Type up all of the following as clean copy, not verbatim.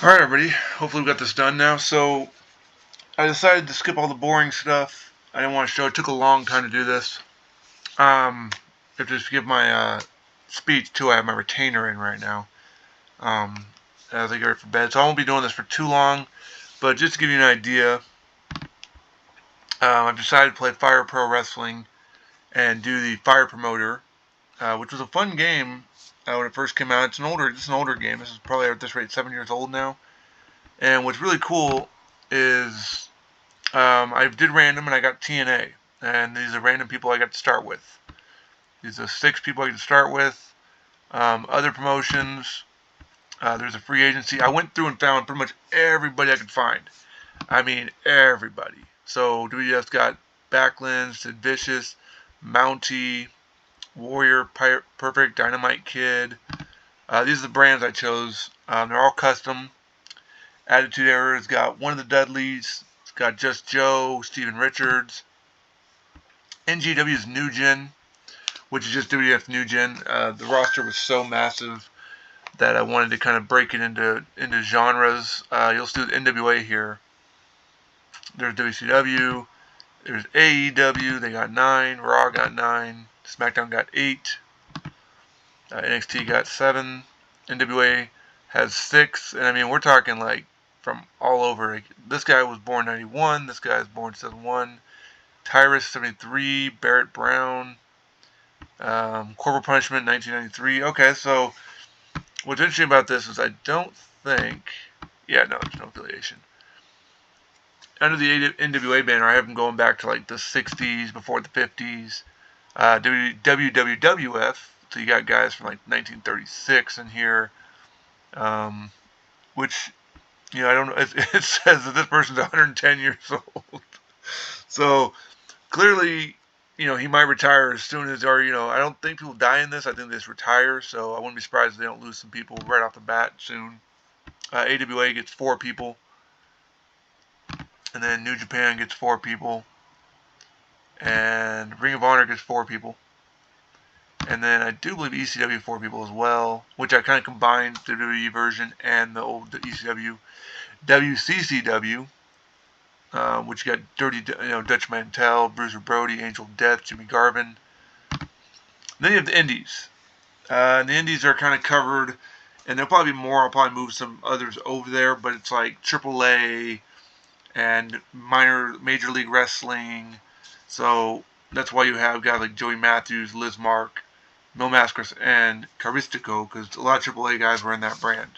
Alright, everybody. Hopefully we got this done now. So, I decided to skip all the boring stuff. I didn't want to show. It took a long time to do this. If just give my speech too, I have my retainer in right now. As I get ready for bed. So I won't be doing this for too long. But just to give you an idea, I've decided to play Fire Pro Wrestling and do the Fire Promoter, which was a fun game when it first came out. It's an older game. This is probably at this rate 7 years old now. And what's really cool is I did random and I got TNA. And these are random people I got to start with. These are 6 people I get to start with. Other promotions, there's a free agency. I went through and found pretty much everybody I could find. I mean, everybody. So WWF's got Backlund, Sid Vicious, Mountie, Warrior, Perfect, Dynamite Kid. These are the brands I chose. They're all custom. Attitude Era's got one of the Dudleys. It's got Just Joe, Steven Richards. NGW's New Gen, which is just WWF New Gen. The roster was so massive that I wanted to kind of break it into genres. You'll see the NWA here. There's WCW. There's AEW. They got 9. Raw got 9. SmackDown got 8. NXT got 7. NWA has 6. And I mean, we're talking like from all over. Like, this guy was born 91. This guy was born 71. Tyrus 73. Barrett Brown. Corporal Punishment 1993. Okay, so what's interesting about this is I don't think. Yeah, no, there's no affiliation. Under the NWA banner, I have them going back to like the 60s, before the 50s. WWF, so you got guys from like 1936 in here, which, I don't know, it says that this person's 110 years old. So, clearly, he might retire as soon as, or, I don't think people die in this. I think they just retire, so I wouldn't be surprised if they don't lose some people right off the bat soon. AWA gets 4 people. And then New Japan gets 4 people. And Ring of Honor gets 4 people. And then I do believe ECW 4 people as well, which I kind of combined the WWE version and the old ECW. WCCW, which got Dutch Mantel, Bruiser Brody, Angel Death, Jimmy Garvin. Then you have the Indies. And the Indies are kind of covered, and there'll probably be more. I'll probably move some others over there, but it's like AAA and Major League Wrestling. So that's why you have guys like Joey Matthews, Liz Mark, Mil Mascaras, and Caristico, because a lot of AAA guys were in that brand.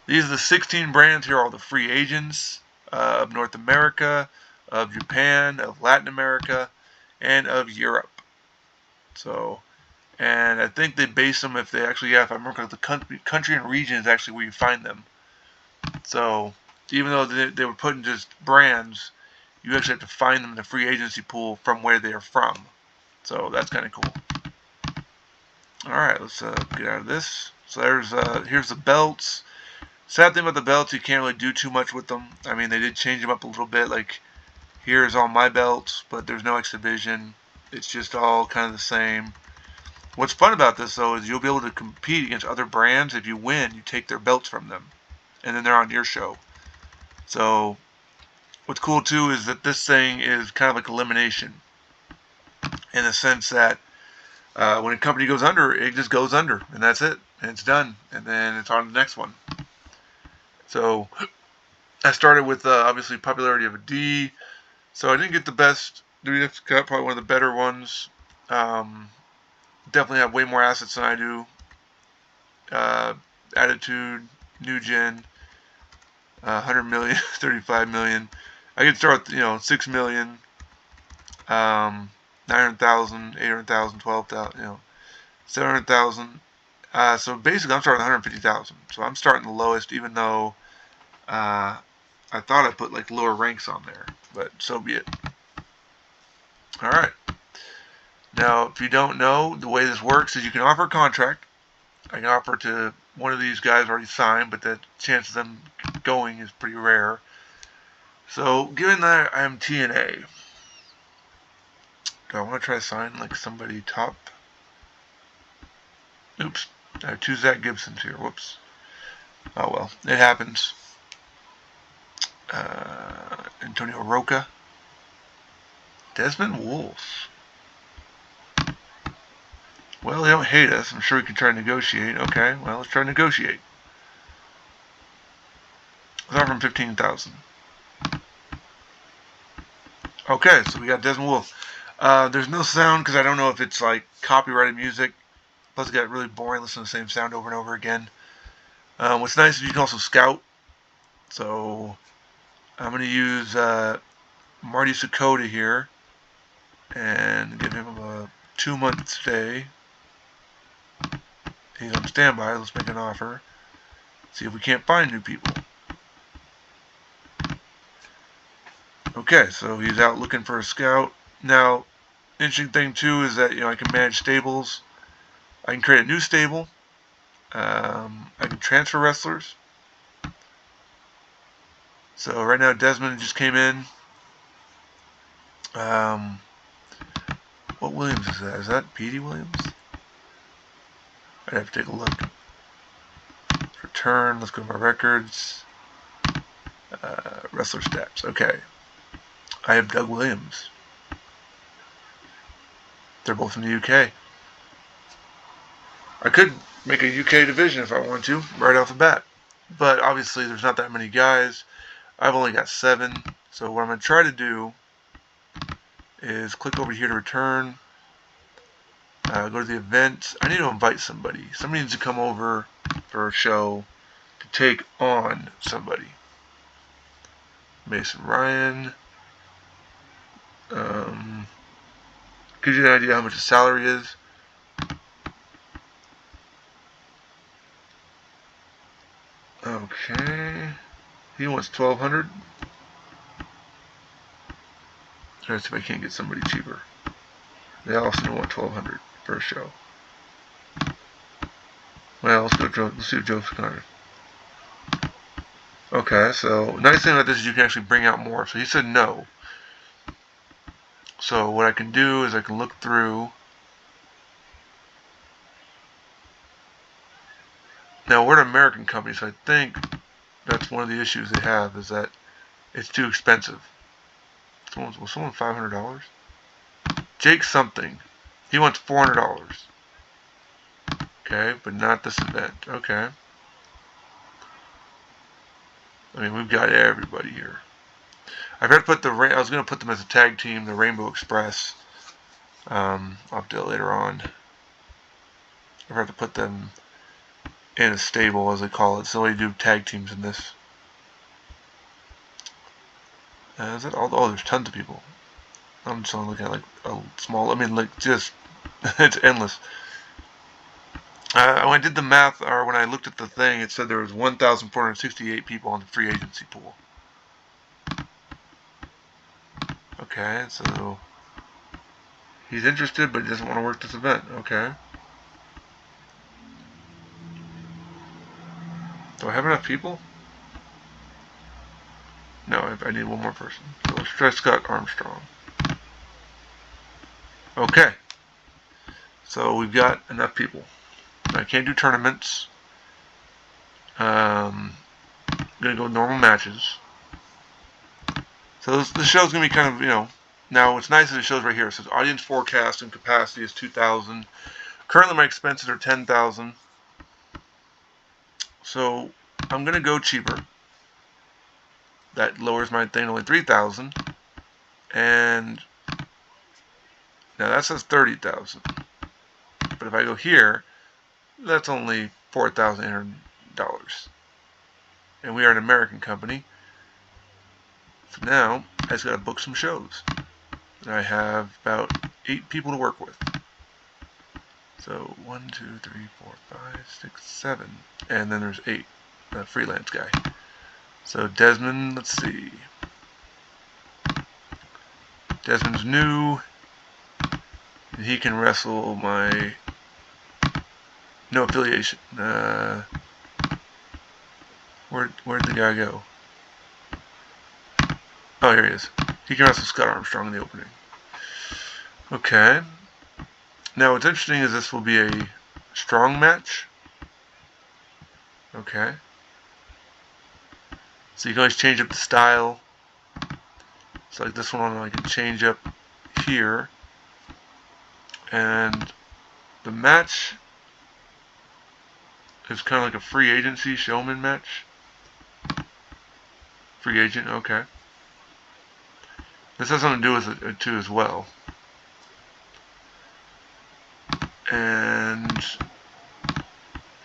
These are the 16 brands. Here are all the free agents of North America, of Japan, of Latin America, and of Europe. So, and I think they base them if I remember, the country and region is actually where you find them. So, even though they were put in just brands, you actually have to find them in the free agency pool from where they are from. So that's kind of cool. Alright, let's get out of this. So here's the belts. Sad thing about the belts, you can't really do too much with them. I mean, they did change them up a little bit. Like, here's all my belts, but there's no X Division. It's just all kind of the same. What's fun about this, though, is you'll be able to compete against other brands. If you win, you take their belts from them, and then they're on your show. So, what's cool, too, is that this thing is kind of like elimination, in the sense that when a company goes under, it just goes under, and that's it, and it's done, and then it's on to the next one. So, I started with, obviously, popularity of a D, so I didn't get the best. WWF got probably one of the better ones. Definitely have way more assets than I do. Attitude, New Gen, 100 million, 35 million. I could start with, 6 million, 900,000, 800,000, 12,000, 700,000. So basically, I'm starting with 150,000. So I'm starting the lowest, even though I thought I put like lower ranks on there, but so be it. All right. Now, if you don't know, the way this works is you can offer a contract. I can offer to one of these guys already signed, but the chance of them going is pretty rare. So, given that I'm TNA, do I want to try to sign like somebody top? Oops. I have 2 Zach Gibsons here. Whoops. Oh well, it happens. Antonio Roca. Desmond Wolfe. Well, they don't hate us. I'm sure we can try to negotiate. Okay, well, let's try to negotiate. Let's offer him 15,000. Okay, so we got Desmond Wolfe. There's no sound because I don't know if it's like copyrighted music. Plus, it got really boring listening to the same sound over and over again. What's nice is you can also scout. So I'm going to use Marty Sakota here and give him a 2-month stay. He's on standby. Let's make an offer. See if we can't find new people. Okay, so he's out looking for a scout. Now, interesting thing too is that I can manage stables. I can create a new stable. I can transfer wrestlers. So right now Desmond just came in. What Williams is that? Is that Petey Williams? I'd have to take a look. Return. Let's go to my records. Wrestler stats. Okay. I have Doug Williams. They're both in the UK. I could make a UK division if I want to, right off the bat. But obviously there's not that many guys. I've only got 7. So what I'm going to try to do is click over here to return. Go to the event. I need to invite somebody. Somebody needs to come over for a show to take on somebody. Mason Ryan. Gives you an idea how much his salary is. Okay. He wants $1,200. Trying to see if I can't get somebody cheaper. They also want $1,200 for a show. Well, let's go. Let's see what Joe's kind of. Okay, so nice thing about this is you can actually bring out more. So he said no. So what I can do is I can look through. Now we're an American company, so I think that's one of the issues they have is that it's too expensive. Was someone $500? Jake something. He wants $400. Okay, but not this event. Okay. I mean, we've got everybody here. I've got to put I was going to put them as a tag team, the Rainbow Express. I'll do it later on. I've got to put them in a stable, as they call it. So they do tag teams in this. Is that all? Oh, there's tons of people. I'm just only looking at like a small. I mean, like just it's endless. When I did the math, or when I looked at the thing, it said there was 1,468 people on the free agency pool. Okay, so he's interested, but he doesn't want to work this event. Okay. Do I have enough people? No, I need one more person. So let's try Scott Armstrong. Okay. So we've got enough people. I can't do tournaments. I'm going to go normal matches. So the show's going to be kind of, now what's nice is it shows right here. It says audience forecast and capacity is 2,000. Currently my expenses are 10,000. So I'm going to go cheaper. That lowers my thing to only 3,000. And now that says 30,000. But if I go here, that's only $4,800. And we are an American company. So now I just got to book some shows. And I have about 8 people to work with. So 1, 2, 3, 4, 5, 6, 7. And then there's 8. A freelance guy. So Desmond, let's see. Desmond's new. And he can wrestle my no affiliation. Where'd the guy go? Oh, here he is. He can wrestle Scott Armstrong in the opening. Okay. Now what's interesting is this will be a strong match. Okay. So you can always change up the style. So like this one I can change up here. And the match is kind of like a free agency showman match. Free agent, okay. This has something to do with it too as well. And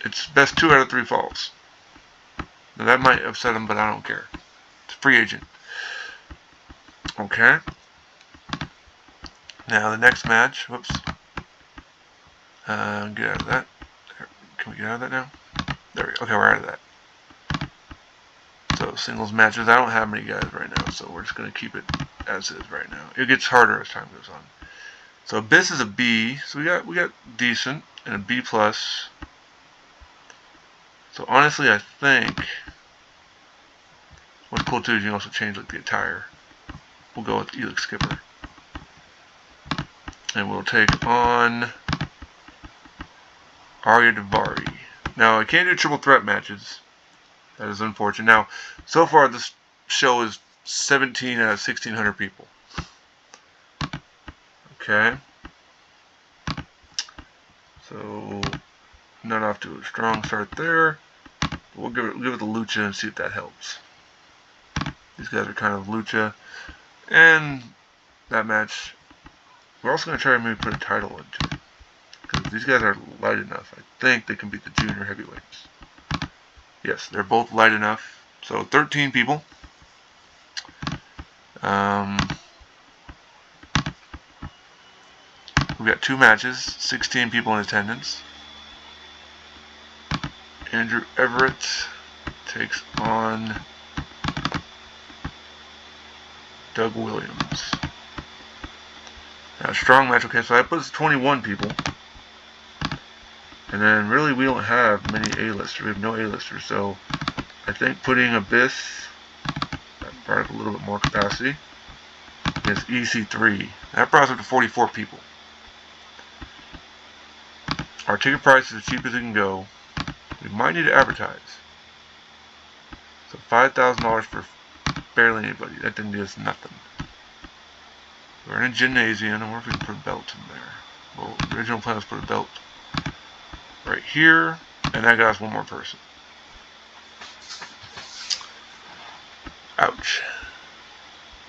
it's best 2 out of 3 falls. Now that might upset him, but I don't care. It's a free agent. Okay. Now the next match. Whoops. Get out of that. Can we get out of that now? There we go. Okay, we're out of that. So singles matches. I don't have many guys right now, so we're just gonna keep it as is right now. It gets harder as time goes on. So Abyss is a B. So we got decent and a B plus. So honestly, I think what's cool too is you can also change like the attire. We'll go with Elix Skipper, and we'll take on Arya Davari. Now I can't do triple threat matches. That is unfortunate. Now, so far this show is 17 out of 1,600 people. Okay. So not off to a strong start there. We'll give it the Lucha and see if that helps. These guys are kind of Lucha, and that match. We're also going to try to maybe put a title into it, because these guys are light enough. I think they can beat the junior heavyweights. Yes, they're both light enough. So 13 people. We've got 2 matches, 16 people in attendance. Andrew Everett takes on Doug Williams. Now, a strong match. Okay, so that puts 21 people. And then really we don't have many A-listers. We have no A-listers. So I think putting Abyss, that brought up a little bit more capacity, is EC3. That brought us up to 44 people. Our ticket price is as cheap as it can go. We might need to advertise. So $5,000 for barely anybody. That didn't do us nothing. We're in a gymnasium. I wonder if we can put a belt in there. Well, the original plan was to put a belt right here, and that got us one more person. Ouch.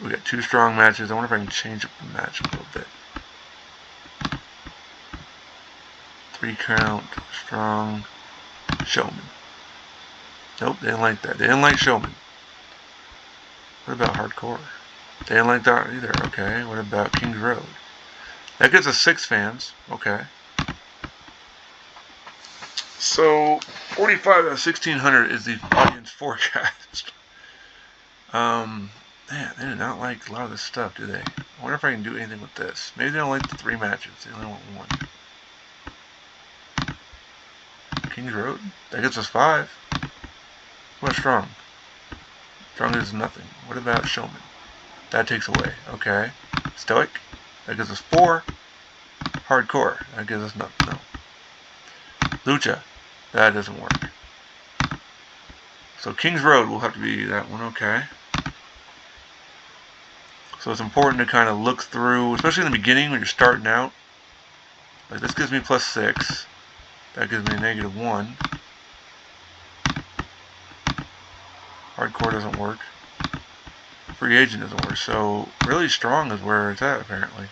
We got 2 strong matches. I wonder if I can change up the match a little bit. 3 count, strong, showman. Nope, they didn't like that. They didn't like showman. What about hardcore? They didn't like that either. Okay, what about Kings Road? That gives us 6 fans. Okay. So 45 out of 1,600 is the audience forecast. Man, they did not like a lot of this stuff, do they? I wonder if I can do anything with this. Maybe they don't like the 3 matches. They only want 1. Kings Road? That gets us 5. What strong? Strong is nothing. What about showman? That takes away. Okay. Stoic? That gives us 4. Hardcore? That gives us nothing. No. Lucha? That doesn't work. So Kings Road will have to be that one. Okay. So it's important to kind of look through, especially in the beginning when you're starting out. Like this gives me +6. That gives me a -1. Hardcore doesn't work. Free agent doesn't work. So really strong is where it's at apparently.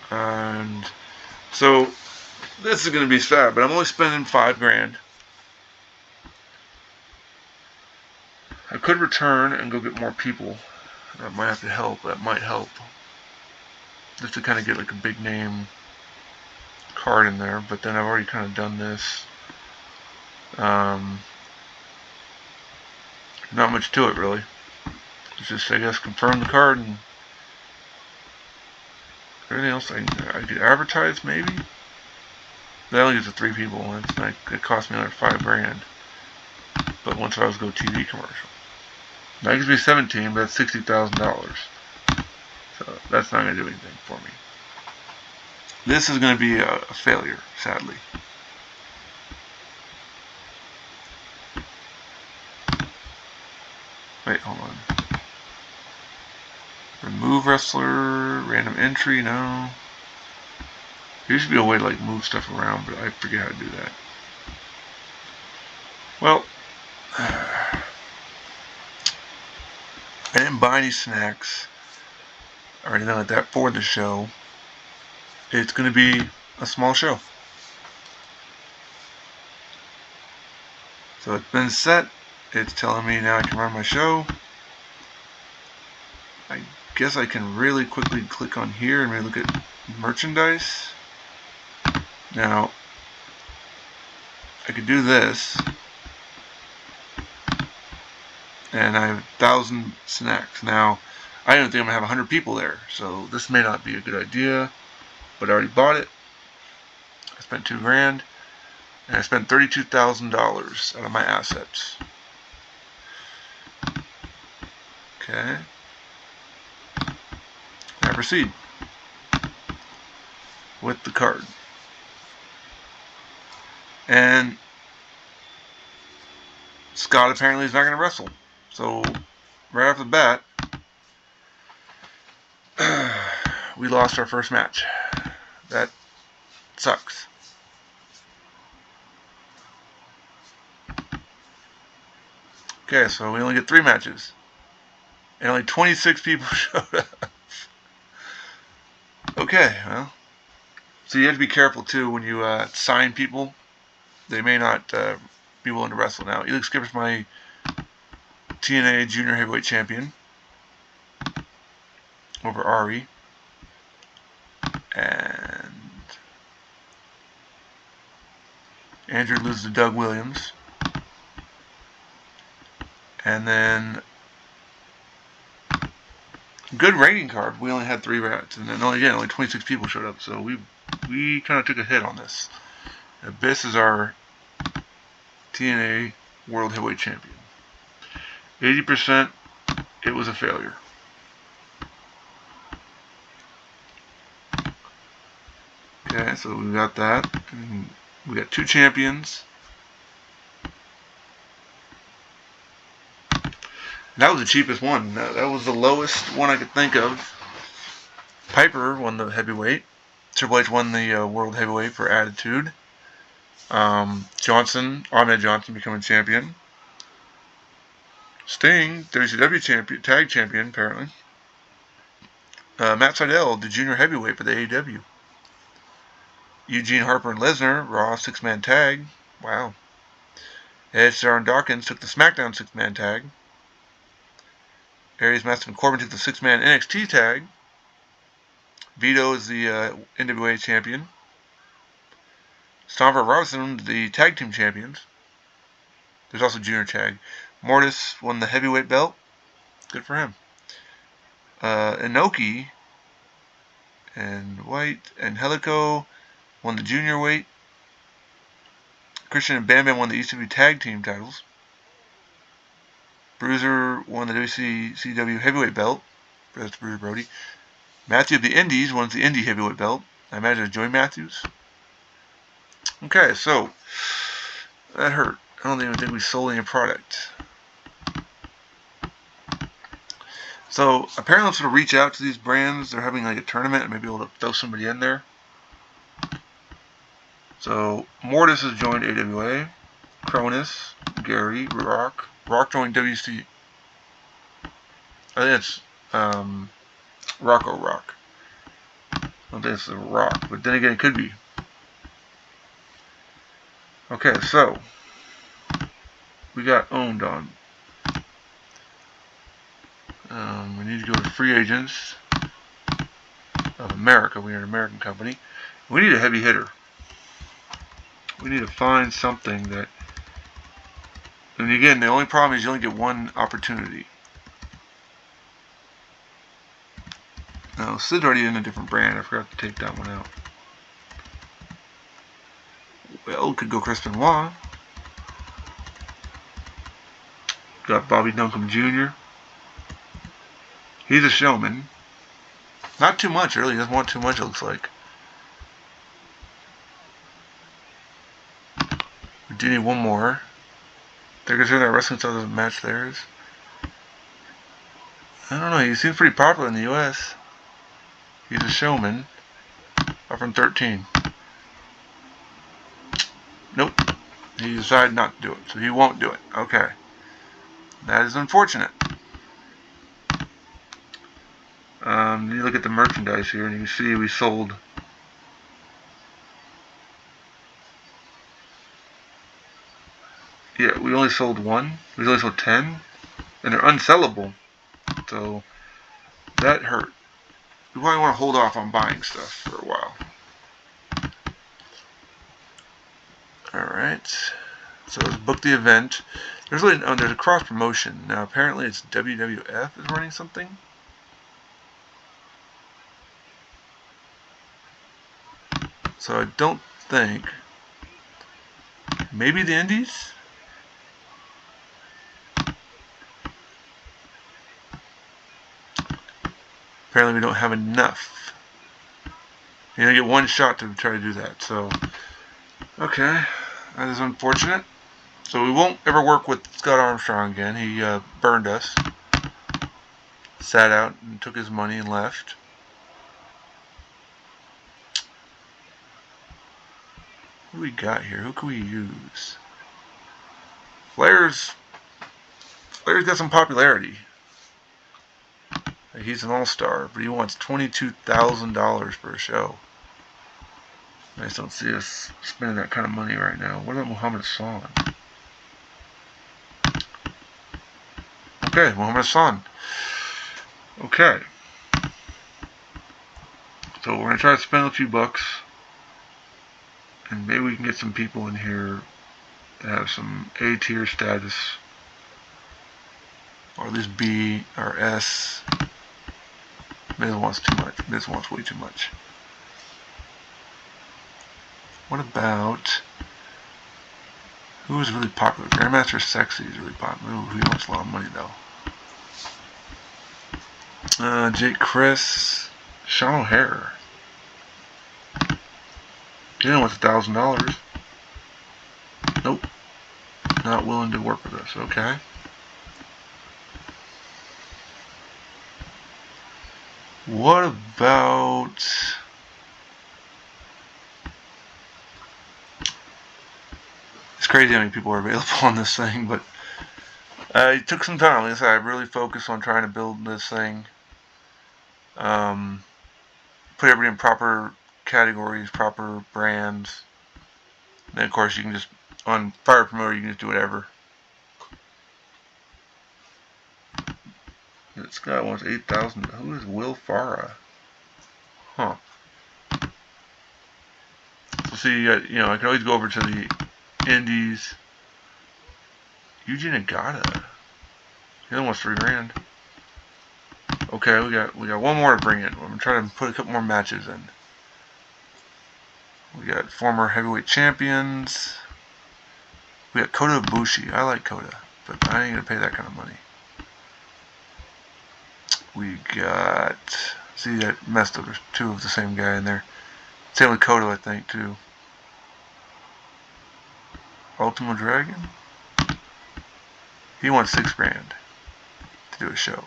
And so this is going to be sad, but I'm only spending $5,000. I could return and go get more people. That might have to help. That might help. Just to kind of get like a big name card in there. But then I've already kind of done this. Not much to it really. It's just, I guess, confirm the card and everything else. I could advertise maybe. That only gives it 3 people. It's like, it cost me like $5,000. But once I was go TV commercial. That gives me 17, but that's $60,000. So that's not going to do anything for me. This is going to be a failure, sadly. Remove wrestler, random entry, no. There used to be a way to like move stuff around, but I forget how to do that. Well, I didn't buy any snacks or anything like that for the show. It's going to be a small show. So it's been set. It's telling me now I can run my show. I guess I can really quickly click on here and maybe look at merchandise. Now, I could do this. And I have 1,000 snacks. Now, I don't think I'm going to have 100 people there. So this may not be a good idea. But I already bought it. I spent $2,000. And I spent $32,000 out of my assets. Okay. Now proceed with the card. And Scott apparently is not going to wrestle. So, right off the bat, we lost our first match. That sucks. Okay, so we only get 3 matches. And only 26 people showed up. Okay, well. So you have to be careful, too, when you sign people. They may not be willing to wrestle now. Elix Skipper's my TNA Junior Heavyweight Champion over Ari. And Andrew loses to Doug Williams. And then good rating card. We only had 3 rats, and then only 26 people showed up. So we kind of took a hit on this. Abyss is our TNA World Heavyweight Champion. 80%. It was a failure. Okay, so we got that. And we got 2 champions. That was the cheapest one. That was the lowest one I could think of. Piper won the heavyweight. Triple H won the World Heavyweight for Attitude. Ahmed Johnson becoming champion. Sting, WCW champion, tag champion apparently. Matt Sydal, the Junior Heavyweight for the AEW. Eugene Harper and Lesnar, Raw 6-man tag. Wow. Edge, Starr, and Dawkins took the SmackDown 6-man tag. Aries, Mastiff, and Corbin took the 6-man NXT tag. Vito is the NWA champion. Stomper and Robinson, the tag team champions. There's also junior tag. Mortis won the heavyweight belt. Good for him. Inoki and White and Helico won the junior weight. Christian and Bam Bam won the ECW tag team titles. Bruiser won the WCW heavyweight belt. That's Bruiser Brody. Matthew of the Indies won the Indie heavyweight belt. I imagine it's Joey Matthews. Okay, so that hurt. I don't even think we sold any product. So apparently I'm supposed to reach out to these brands. They're having like a tournament and maybe able to throw somebody in there. So Mortis has joined AWA. Cronus, Gary, Rock joined WC. I think it's Rocco Rock. I don't think it's The Rock, but then again it could be. Okay, so we got owned on. We need to go to Free Agents of America. We're an American company. We need a heavy hitter. We need to find something that. And again, the only problem is you only get one opportunity. Now, Sid's already in a different brand. I forgot to take that one out. Well, could go Chris Benoit. Got Bobby Duncombe Jr. He's a showman. Not too much, really. He doesn't want too much, it looks like. We do need one more. They're considering that Wrestling Style doesn't match theirs. I don't know, he seems pretty popular in the US. He's a showman. Offering 13. Nope. He decided not to do it, so he won't do it. Okay. That is unfortunate. You look at the merchandise here, and you can see we sold. Yeah, we only sold 1. We only sold 10, and they're unsellable. So that hurt. We probably want to hold off on buying stuff for a while. Alright, so let's book the event. There's a cross promotion. Now apparently it's WWF is running something. So I don't think. Maybe the Indies? Apparently we don't have enough. You only get one shot to try to do that, so okay, that is unfortunate. So we won't ever work with Scott Armstrong again. He burned us, sat out and took his money and left. What do we got here? Who can we use? Flair's got some popularity. He's an all-star, but he wants $22,000 per show. I just don't see us spending that kind of money right now. What about Muhammad Hassan? Okay, Muhammad Hassan. Okay. So we're going to try to spend a few bucks. And maybe we can get some people in here that have some A tier status. Or at least B or S. Miz wants too much. Miz wants way too much. What about... who is really popular? Grandmaster Sexy is really popular. Ooh, he wants a lot of money though. Jake Chris. Sean O'Hare. He only wants $1,000. Nope. Not willing to work with us. Okay. What about... it's crazy how many people are available on this thing, but it took some time. Like I said, I really focused on trying to build this thing. Put everything in proper categories, proper brands. And then of course you can just, on Fire Promoter, you can just do whatever. This guy wants 8,000. Who is Will Farah? Huh. So see, I can always go over to the Indies. Yuji Nagata. He only wants $3,000. Okay, we got one more to bring in. I'm gonna try to put a couple more matches in. We got former heavyweight champions. We got Kota Ibushi. I like Kota, but I ain't gonna pay that kind of money. We got... see, that messed up. There's 2 of the same guy in there. Same with Kota, I think, too. Ultimo Dragon? He wants $6,000 to do a show.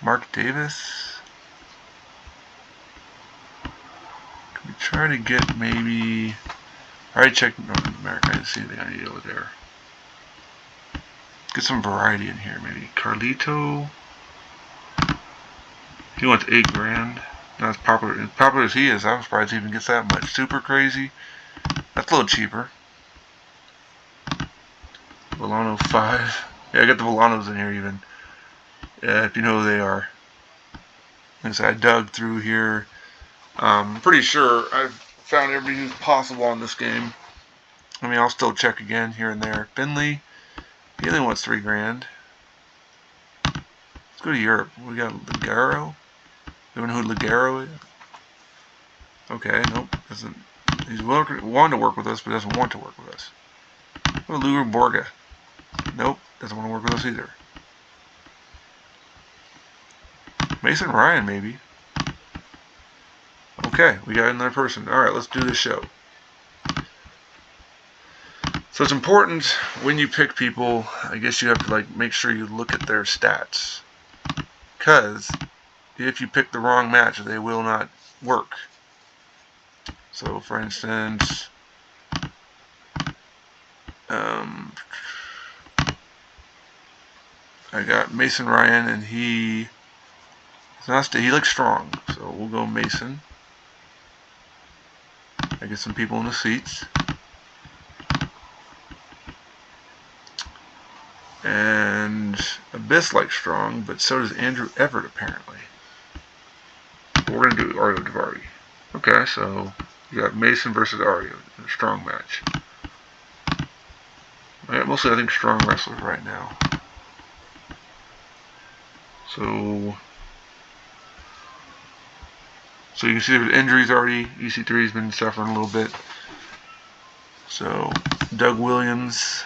Mark Davis? Can we try to get maybe... I already checked North America. I didn't see anything I need over there. Get some variety in here, maybe. Carlito. He wants $8,000. Not as popular as he is. I'm surprised he even gets that much. Super Crazy. That's a little cheaper. Volano 5. Yeah, I got the Volanos in here even. Yeah, if you know who they are. Like I said, I dug through here. I'm pretty sure I've found everybody who's possible on this game. I mean, I'll still check again here and there. Finley. He only wants $3,000. Let's go to Europe. We got Ligero. You know who Ligero is? Okay, nope. Doesn't. He's willing to work with us, but doesn't want to work with us. What about Luger Borga? Nope, doesn't want to work with us either. Mason Ryan, maybe. Okay, we got another person. Alright, let's do this show. So it's important when you pick people, I guess you have to like make sure you look at their stats. Because if you pick the wrong match, they will not work. So for instance, I got Mason Ryan, and he looks strong, so we'll go Mason. I get some people in the seats. And Abyss likes strong, but so does Andrew Everett apparently. We're going to do Ario Daivari. Okay, so you got Mason versus Ario in a strong match. Mostly I think strong wrestlers right now. So you can see there's injuries already. EC3's been suffering a little bit. So Doug Williams.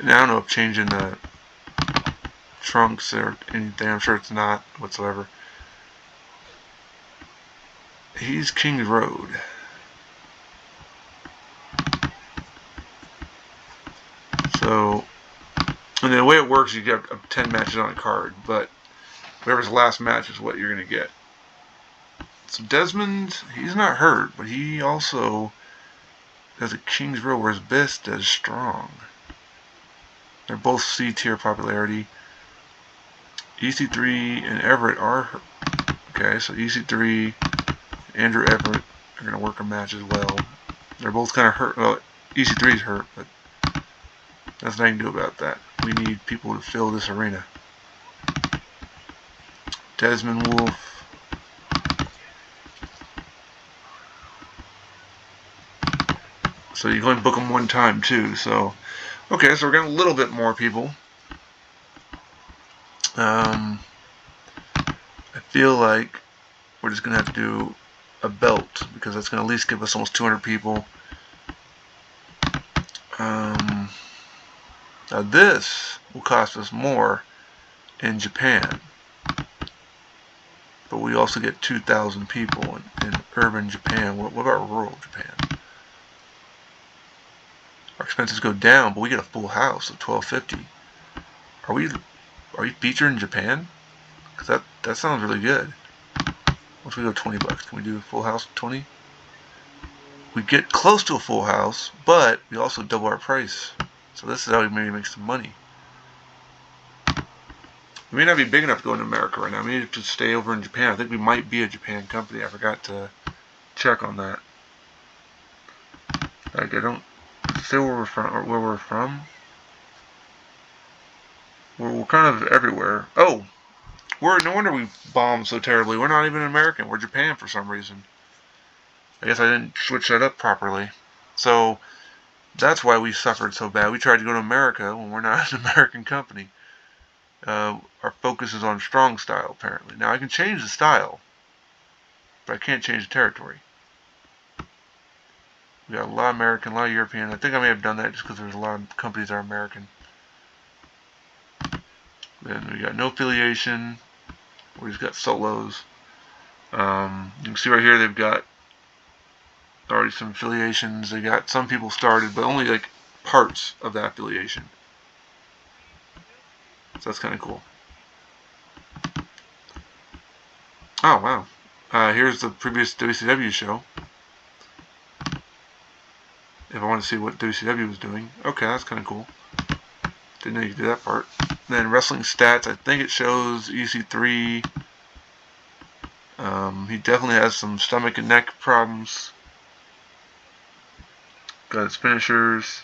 Now I don't know if changing the trunks or anything. I'm sure it's not whatsoever. He's Kings Road. So, and the way it works, you get 10 matches on a card, but whoever's last match is what you're going to get. So Desmond, he's not hurt, but he also has a Kings Road, whereas Abyss does strong. They're both C-tier popularity. EC3 and Everett are hurt. Okay, so EC3, Andrew Everett are going to work a match as well. They're both kind of hurt. Well, EC3's hurt, but there's nothing to do about that. We need people to fill this arena. Desmond Wolf. So you can only book them one time too. So, okay, so we're getting a little bit more people. I feel like we're just going to have to do a belt, because that's going to at least give us almost 200 people. Now this will cost us more in Japan, but we also get 2,000 people in urban Japan. What about rural Japan? Our expenses go down, but we get a full house of 1,250. Are we featured in Japan? Because that sounds really good. Once we go $20, can we do a full house of 20? We get close to a full house, but we also double our price. So this is how we maybe make some money. We may not be big enough to go into America right now. We need to stay over in Japan. I think we might be a Japan company. I forgot to check on that. Like, I don't say where we're from, or where we're from. We're kind of everywhere. Oh, no wonder we bombed so terribly. We're not even American. We're Japan for some reason. I guess I didn't switch that up properly. So that's why we suffered so bad. We tried to go to America when we're not an American company. Our focus is on strong style, apparently. Now, I can change the style, but I can't change the territory. We got a lot of American, a lot of European. I think I may have done that just because there's a lot of companies that are American. Then we got no affiliation. We just got solos. You can see right here they've got already some affiliations. They got some people started, but only like parts of that affiliation. So that's kind of cool. Oh, wow. Here's the previous WCW show. If I want to see what WCW was doing. Okay, that's kind of cool. Didn't know you could do that part. Then wrestling stats. I think it shows EC3. He definitely has some stomach and neck problems. Got his finishers.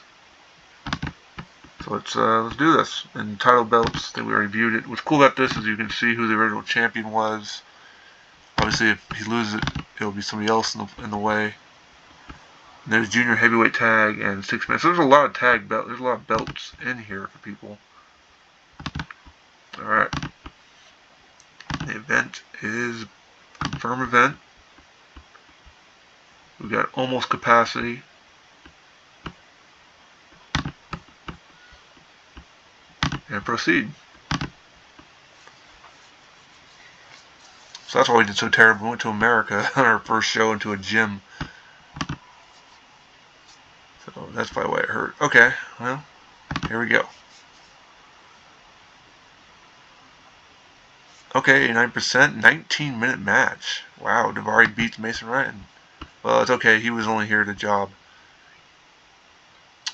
So let's do this. And title belts, I think we already viewed it. What's cool about this is you can see who the original champion was. Obviously, if he loses it, it'll be somebody else in the way. And there's junior heavyweight tag and 6-man. So there's a lot of tag belts. There's a lot of belts in here for people. All right. The event is confirm event. We got almost capacity. And proceed. So that's why we did so terrible. We went to America on our first show into a gym. So that's probably why it hurt. Okay, well, here we go. Okay, 89%, 19-minute match. Wow, Daivari beats Mason Ryan. Well, it's okay. He was only here to job.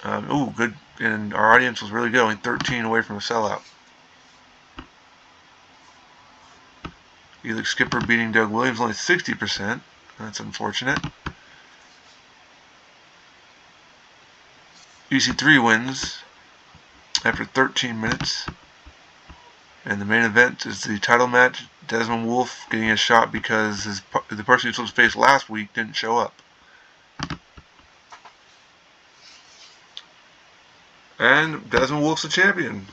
Ooh, good. And our audience was really good. Only 13 away from a sellout. Felix Skipper beating Doug Williams, only 60%. That's unfortunate. EC3 wins after 13 minutes. And the main event is the title match. Desmond Wolfe getting a shot because the person he was supposed to face last week didn't show up. And Desmond Wolfe's the champion.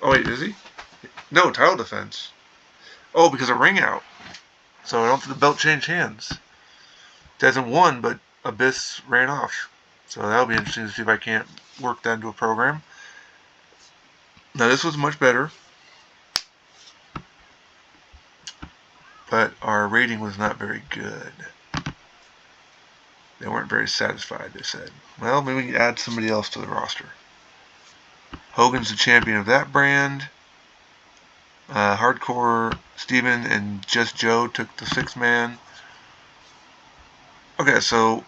Oh wait, is he? No, title defense. Oh, because of ring out. So I don't think the belt changed hands. Desmond won, but Abyss ran off. So that'll be interesting to see if I can't work that into a program. Now this was much better. But our rating was not very good. They weren't very satisfied, they said. Well, maybe we can add somebody else to the roster. Hogan's the champion of that brand. Hardcore Steven and Just Joe took the 6-man. Okay, so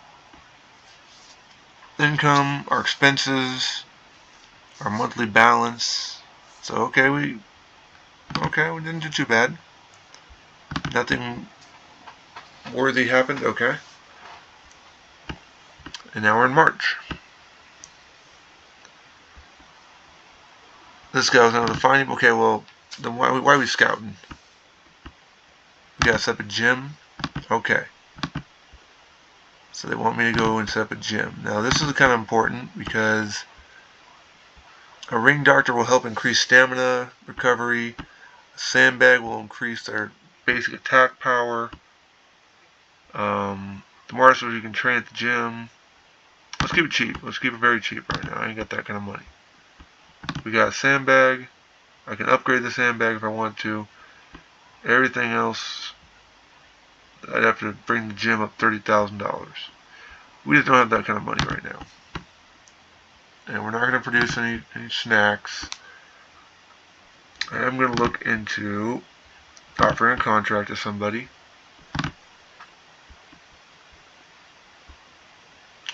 income, our expenses, our monthly balance. So okay, we didn't do too bad. Nothing worthy happened. Okay. And now we're in March. This guy was able to find him. Okay, well, then why are we scouting? We gotta set up a gym. Okay. So they want me to go and set up a gym. Now this is kind of important because a ring doctor will help increase stamina, recovery. A sandbag will increase their basic attack power. The more so you can train at the gym. Let's keep it cheap. Let's keep it very cheap right now. I ain't got that kind of money. We got a sandbag. I can upgrade the sandbag if I want to. Everything else, I'd have to bring the gym up $30,000. We just don't have that kind of money right now. And we're not going to produce any snacks. I'm going to look into offering a contract to somebody.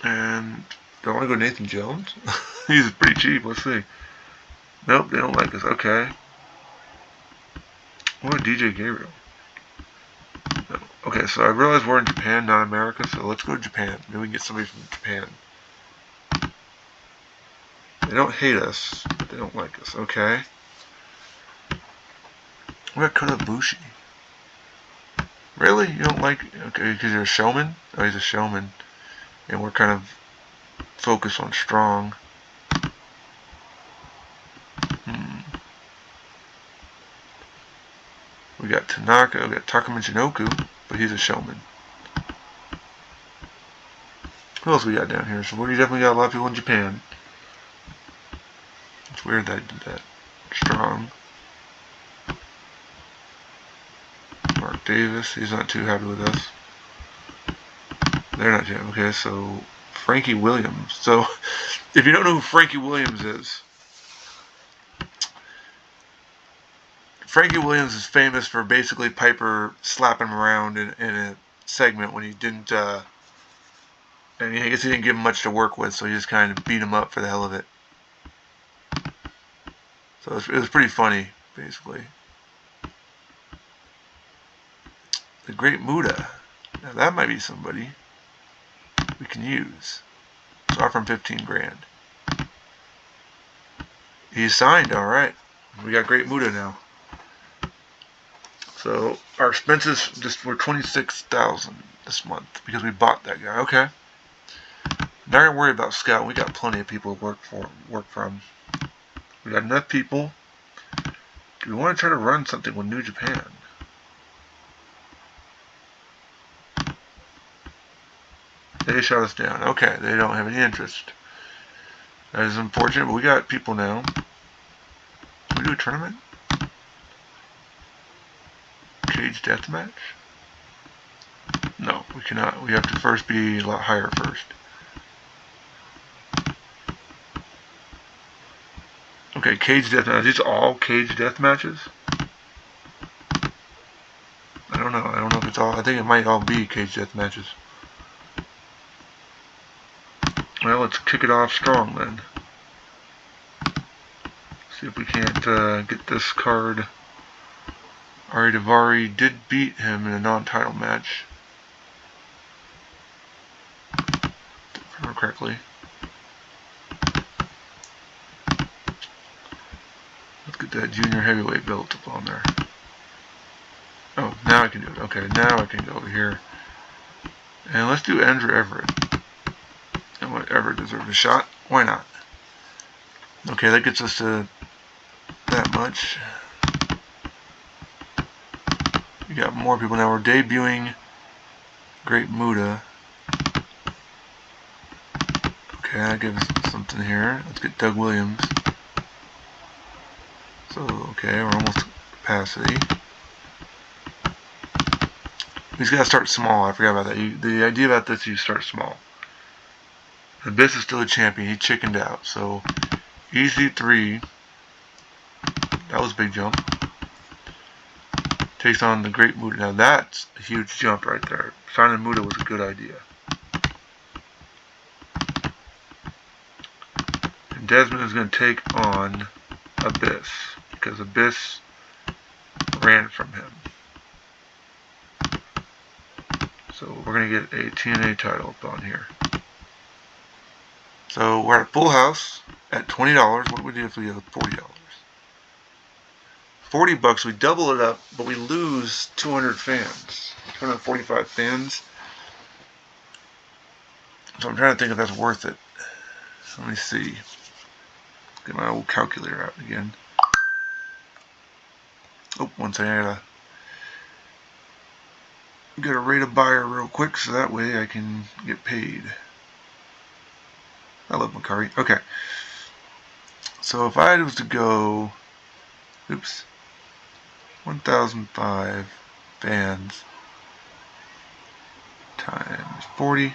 And do I want to go Nathan Jones? He's pretty cheap. Let's see. Nope, they don't like us. Okay. What about DJ Gabriel? No. Okay, so I realize we're in Japan, not America, so let's go to Japan. Maybe we can get somebody from Japan. They don't hate us, but they don't like us. Okay. What about Kota Ibushi? Really? You don't like... Okay, because you're a showman? Oh, he's a showman. And we're kind of focused on strong. We got Tanaka, we got Taka Michinoku, but he's a showman. Who else we got down here? So we definitely got a lot of people in Japan. It's weird that I did that. Strong. Mark Davis, he's not too happy with us. They're not too happy. Okay, so Frankie Williams. So if you don't know who Frankie Williams is, Frankie Williams is famous for basically Piper slapping him around in a segment when he didn't, and I guess he didn't give him much to work with, so he just kind of beat him up for the hell of it. So it was pretty funny, basically. The Great Muta. Now that might be somebody we can use. So offer him 15 grand. He's signed, alright. We got Great Muta now. So our expenses just were $26,000 this month because we bought that guy. Okay. Not gonna worry about Scout. We got plenty of people to work from. We got enough people. Do we want to try to run something with New Japan? They shut us down. Okay, they don't have any interest. That is unfortunate, but we got people now. Can we do a tournament? Cage Deathmatch? No, we cannot. We have to first be a lot higher first. Okay, Cage Deathmatch. Are these all Cage Deathmatches? I don't know. I don't know if it's all. I think it might all be Cage Deathmatches. Well, let's kick it off strong then. See if we can't get this card. Ari Daivari did beat him in a non-title match. If I remember correctly. Let's get that junior heavyweight belt up on there. Oh, now I can do it. Okay, now I can go over here. And let's do Andrew Everett. And what, Everett deserves a shot? Why not? Okay, that gets us to that much. We got more people now. We're debuting Great Muta. Okay, that gives us something here. Let's get Doug Williams. So, okay, we're almost capacity. He's got to start small. I forgot about that. The idea about this, you start small. Abyss is still a champion. He chickened out. So, EC3. That was a big jump. Takes on the Great Muta. Now that's a huge jump right there. Signing Muta was a good idea. And Desmond is going to take on Abyss. Because Abyss ran from him. So we're going to get a TNA title up on here. So we're at Full House at $20. What do we do if we have $40? $40, we double it up, but we lose 200 fans. 245 fans. So I'm trying to think if that's worth it. Let me see. Get my old calculator out again. Oh, one second. I gotta rate a buyer real quick so that way I can get paid. I love Macari. Okay. So if I was to go, 1,005 fans times 40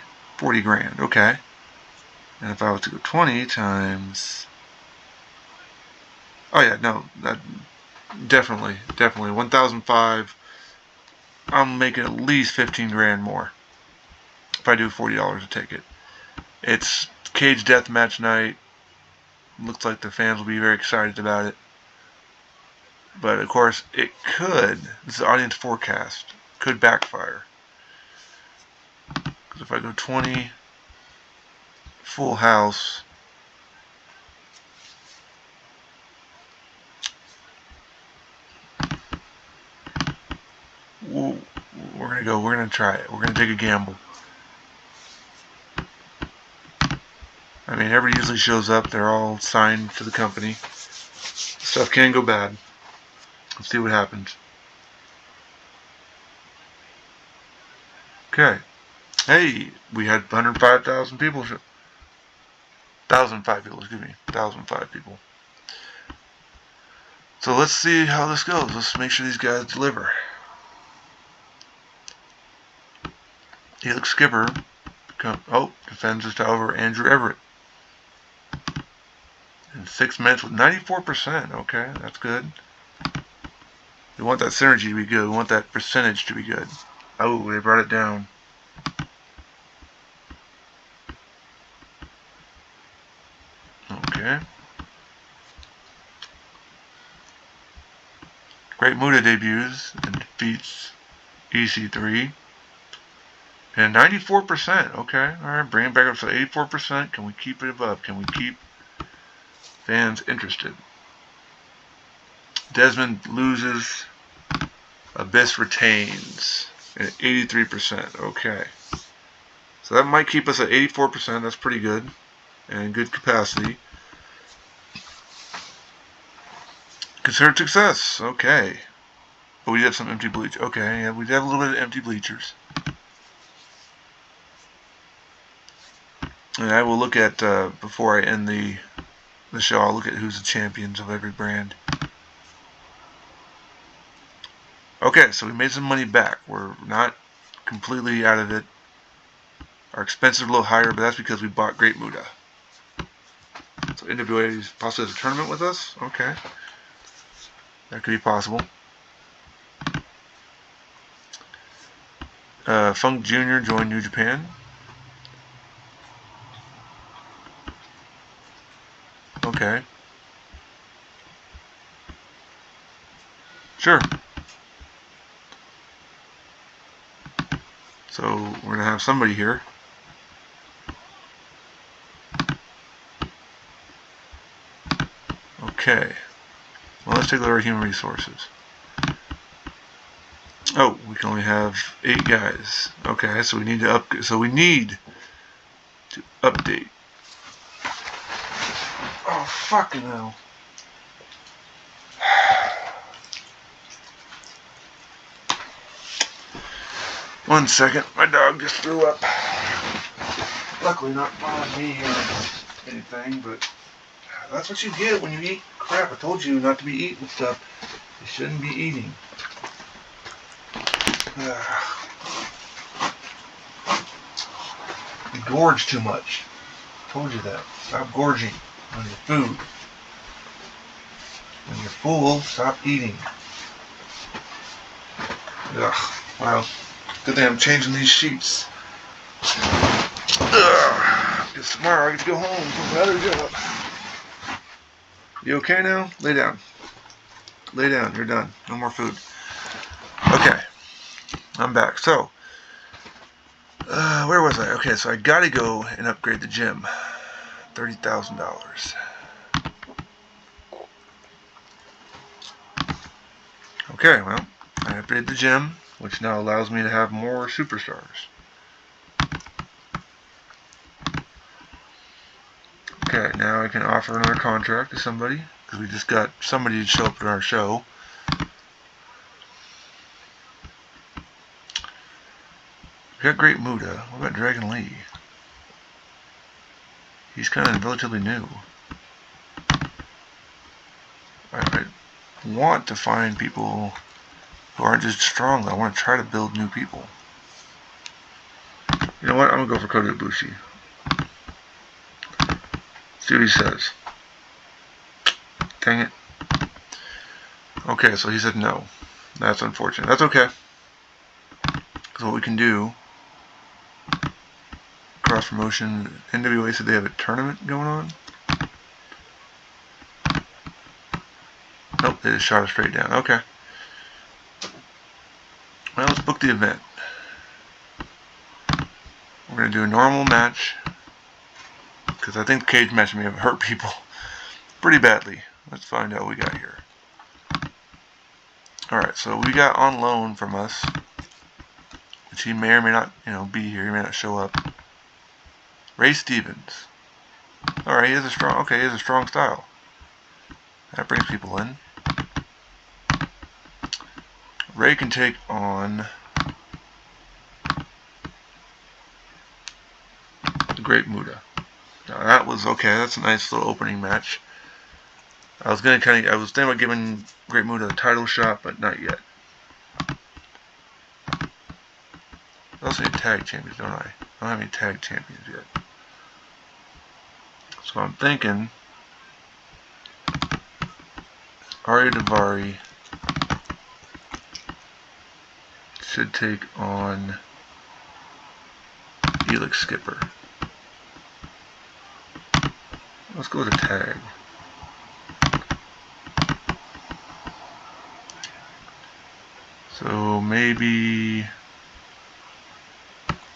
grand. Okay. And if I was to go 20 times, oh yeah, no, that definitely 1,005. I'm making at least 15 grand more if I do $40 a ticket. It's Cage Deathmatch night. Looks like the fans will be very excited about it. But of course, it could, this is audience forecast, could backfire. Because if I go 20, Full House, we're going to try it. We're going to take a gamble. I mean, everybody usually shows up. They're all signed to the company. Stuff can go bad. Let's see what happens. Okay. Hey, we had 105,000 people. 1,005 people, excuse me. 1,005 people. So let's see how this goes. Let's make sure these guys deliver. Helix Skipper defends his title over Andrew Everett. In 6 minutes with 94%. Okay, that's good. We want that synergy to be good. We want that percentage to be good. Oh, they brought it down. Okay. Great Muta debuts and defeats EC3. And 94%. Okay. Alright, bring it back up to 84%. Can we keep it above? Can we keep fans interested? Desmond loses. Abyss retains. At 83%. Okay. So that might keep us at 84%. That's pretty good. And good capacity. Considered success. Okay. But we have some empty bleachers. Okay, yeah, we have a little bit of empty bleachers. And I will look at, before I end the show, I'll look at who's the champions of every brand. Okay, so we made some money back. We're not completely out of it. Our expenses are a little higher, but that's because we bought Great Muta. So NWA possibly has a tournament with us? Okay. That could be possible. Funk Jr. joined New Japan. Okay. Sure. So we're going to have somebody here. Okay. Well, let's take a look at our human resources. Oh, we can only have 8 guys. Okay, so we need to update. Oh, fucking hell. One second, my dog just threw up. Luckily not on me or anything, but that's what you get when you eat crap. I told you not to be eating stuff you shouldn't be eating. You gorge too much. I told you that. Stop gorging on your food. When you're full, stop eating. Ugh. Well, good thing I'm changing these sheets. Because tomorrow I get to go home from another job. You okay now? Lay down. Lay down. You're done. No more food. Okay. I'm back. So, where was I? Okay, so I gotta go and upgrade the gym. $30,000. Okay, well, I upgraded the gym, which now allows me to have more superstars. Okay, now I can offer another contract to somebody, because we just got somebody to show up at our show. We got Great Muta. What about Dragon Lee? He's kind of relatively new. I want to find people who aren't just strong. I want to try to build new people. You know what? I'm going to go for Kota Ibushi. See what he says. Dang it. Okay, so he said no. That's unfortunate. That's okay. Because what we can do, cross promotion, NWA said they have a tournament going on. Nope, they just shot us straight down. Okay. Well, let's book the event. We're going to do a normal match. Because I think the cage match may have hurt people pretty badly. Let's find out what we got here. Alright, so we got on loan from us, which he may or may not, be here. He may not show up. Ray Stevens. Alright, he has a strong style. That brings people in. Ray can take on the Great Muta. Now that was okay. That's a nice little opening match. I was thinking about giving Great Muta a title shot, but not yet. I also need tag champions, don't I? I don't have any tag champions yet. So I'm thinking Ari Daivari should take on Elix Skipper. Let's go to tag. So maybe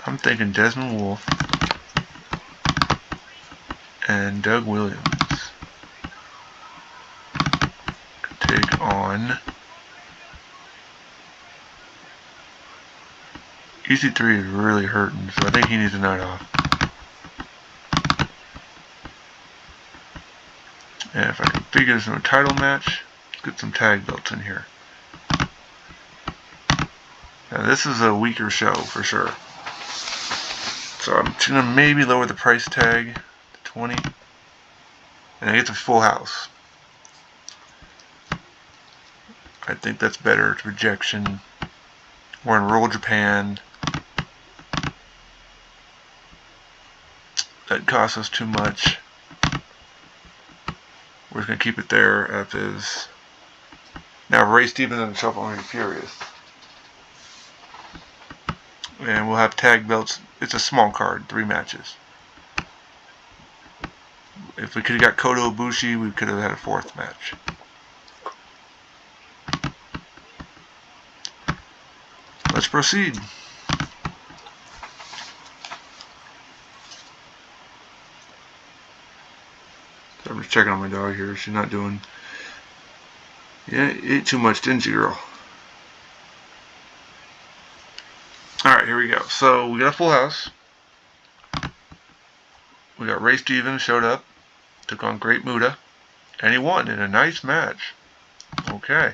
I'm thinking Desmond Wolf and Doug Williams could take on EC3 is really hurting, so I think he needs a night off. And if I can figure this in a title match, let's get some tag belts in here. Now this is a weaker show for sure. So I'm gonna maybe lower the price tag to 20. And I get the full house. I think that's better to rejection. We're in rural Japan. That costs us too much. We're just going to keep it there as is. Now, Ray Stevens and Shuffle Only Furious. And we'll have tag belts. It's a small card, 3 matches. If we could have got Kota Ibushi, we could have had a 4th match. Let's proceed. So I'm just checking on my dog here. She's not doing... Yeah, you ate too much, didn't you, girl? Alright, here we go. So, we got a full house. We got Ray Stevens showed up. Took on Great Muta. And he won in a nice match. Okay.